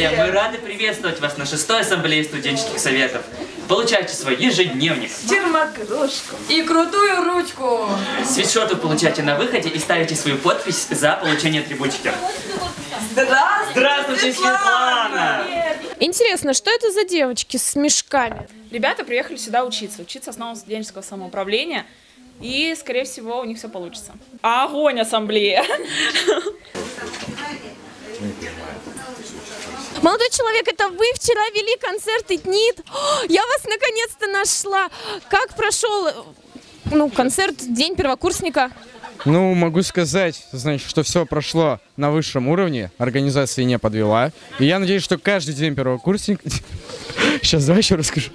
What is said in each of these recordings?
Здравствуйте! Мы рады приветствовать вас на 6-й ассамблее студенческих советов. Получайте свой ежедневник. Термокружку. И крутую ручку. Свитшот вы получаете на выходе и ставите свою подпись за получение атрибутики. Здравствуйте, Светлана! Интересно, что это за девочки с мешками? Ребята приехали сюда учиться основам студенческого самоуправления. И, скорее всего, у них все получится. Огонь, ассамблея! Молодой человек, это вы вчера вели концерт ИТНИТ? Я вас наконец-то нашла. Как прошел концерт, день первокурсника? Ну, могу сказать, значит, что все прошло на высшем уровне, организация не подвела. И я надеюсь, что каждый день первокурсника... Сейчас давай еще расскажу.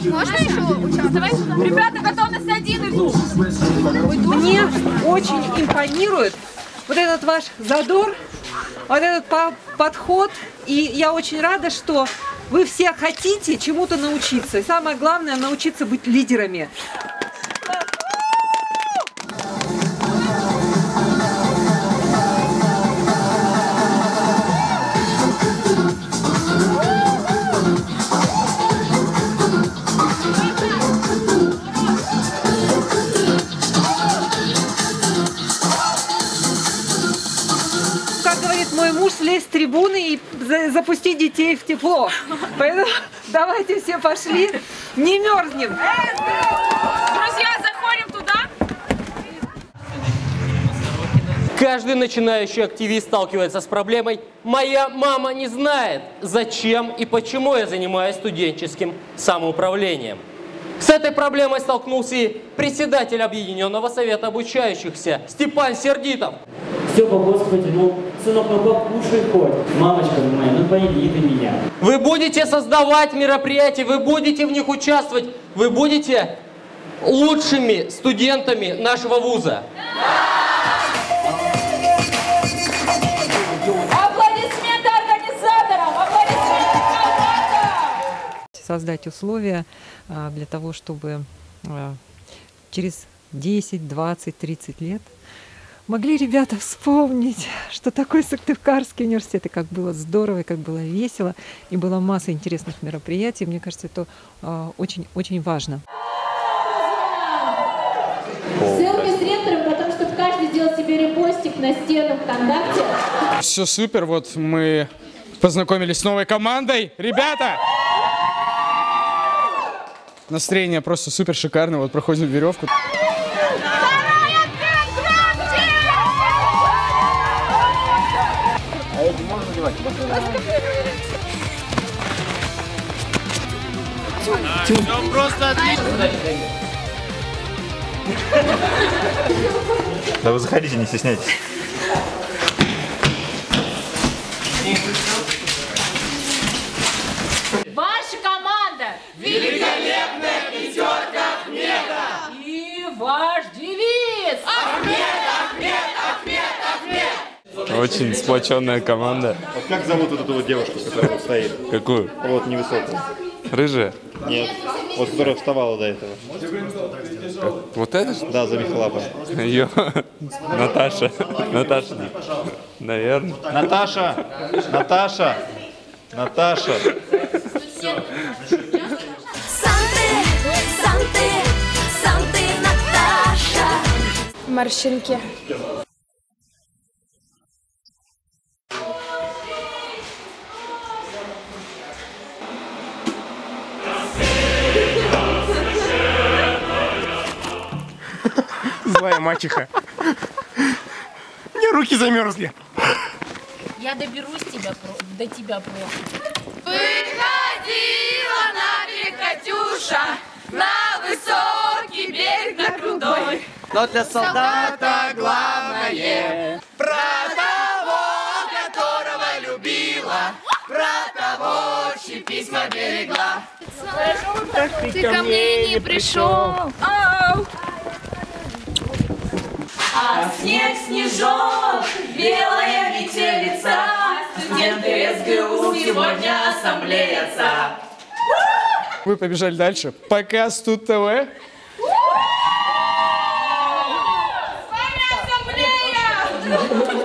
Можно еще участвовать? Ребята, готовность 1 идут. Мне очень импонирует вот этот ваш задор, вот этот подход. И я очень рада, что вы все хотите чему-то научиться. И самое главное, научиться быть лидерами. Мой муж слезть с трибуны и запустить детей в тепло. Поэтому давайте все пошли. Не мерзнем. Друзья, заходим туда. Каждый начинающий активист сталкивается с проблемой «Моя мама не знает, зачем и почему я занимаюсь студенческим самоуправлением». С этой проблемой столкнулся и председатель Объединенного совета обучающихся Степан Сердитов. Все по Господи, сынок, покушай хоть. Мамочка моя, пойди ты меня. Вы будете создавать мероприятия, вы будете в них участвовать, вы будете лучшими студентами нашего вуза. Аплодисменты организаторам! Аплодисменты командам! Создать условия для того, чтобы через 10, 20, 30 лет могли ребята вспомнить, что такое Сыктывкарский университет, и как было здорово, и как было весело, и была масса интересных мероприятий. Мне кажется, это очень-очень важно. Селфи с ректором о том, чтобы каждый сделал себе репостик на стену ВКонтакте. Все супер, вот мы познакомились с новой командой. Ребята! Настроение просто супер шикарное, вот проходим веревку. А эти можно надевать? Все просто отлично. Да вы заходите, не стесняйтесь. Ваша команда! Великолепная пятерка Ахмеда! И ваш девиз! Ахмед! Очень сплоченная команда. Вот как зовут вот эту вот девушку, которая вот стоит? Какую? Вот невысокую. Рыжая? Нет. Вот которая вставала до этого. Вот это? Да, за Михалапа. Ее. Наташа. Наташа. Наверное. Наташа! Санты, Наташа. Морщинки. Злая мачеха. У меня руки замерзли. Я доберусь до тебя просто. Выходи! душа на высокий берег, на крутой. Но для солдата главное про того, которого любила, про того, чьи письма берегла. Ты ко мне не пришел. А снег, снежок, белая метелица, студенты СГУ сегодня ассамблеятся. Мы побежали дальше. Показ Тут ТВ. С вами ассамблея!